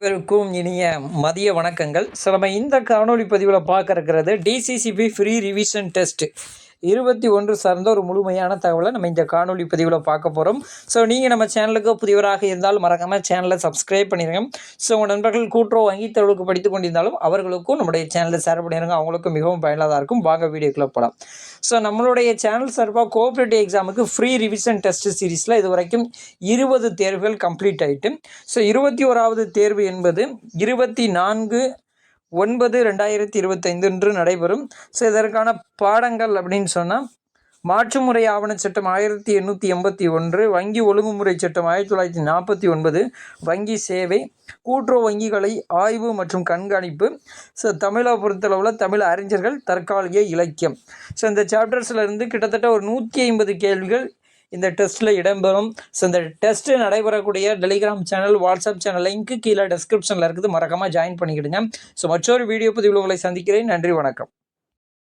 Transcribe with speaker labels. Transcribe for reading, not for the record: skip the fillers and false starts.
Speaker 1: அனைவருக்கும் இனிய மதிய வணக்கங்கள். நம்ம இந்த காணொளி பதிவில் பார்க்க இருக்கிறது டிசிசிபி ஃப்ரீ ரிவிஷன் டெஸ்ட் 21 சார்ந்த ஒரு முழுமையான தகவலை நம்ம இந்த காணொளி பதிவில் பார்க்க போகிறோம். ஸோ நீங்கள் நம்ம சேனலுக்கு புதியவராக இருந்தால் மறக்காமல் சேனலை சப்ஸ்கிரைப் பண்ணிடுங்க. ஸோ உங்கள் நண்பர்கள் கூட்டுறவு வங்கி தேர்வுக்கு படித்து கொண்டிருந்தாலும் அவர்களுக்கும் நம்முடைய சேனலை ஷேர் பண்ணிடுங்க. அவங்களுக்கும் மிகவும் பயனுள்ளதாக இருக்கும். வாங்க வீடியோக்குள்ளே போகலாம். ஸோ நம்மளுடைய சேனல் சார்பாக கோஆப்ரேட்டிவ் எக்ஸாமுக்கு ஃப்ரீ ரிவிஷன் டெஸ்ட் சீரீஸில் இது வரைக்கும் 20 தேர்வுகள் கம்ப்ளீட் ஆகிட்டு, ஸோ 21வது தேர்வு என்பது 24/9/2025 என்று நடைபெறும். ஸோ இதற்கான பாடங்கள் அப்படின்னு சொன்னால் மாற்றுமுறை ஆவண சட்டம் 1881, வங்கி ஒழுங்குமுறை சட்டம் 1949, வங்கி சேவை, கூட்டுறவு வங்கிகளை ஆய்வு மற்றும் கண்காணிப்பு, ஸோ தமிழை பொறுத்தளவில் தமிழ் அறிஞர்கள், தற்காலிக இலக்கியம். ஸோ இந்த சாப்டர்ஸில் இருந்து கிட்டத்தட்ட ஒரு 150 கேள்விகள் இந்த டெஸ்ட்டில் இடம்பெறும். ஸோ இந்த டெஸ்ட்டு நடைபெறக்கூடிய Telegram channel, WhatsApp channel link கீழே டெஸ்கிரிப்ஷனில் இருக்குது. மறக்காமல் ஜாயின் பண்ணிக்கிடுங்க. ஸோ மற்றொரு வீடியோ பதிவில் உங்களை சந்திக்கிறேன். நன்றி, வணக்கம்.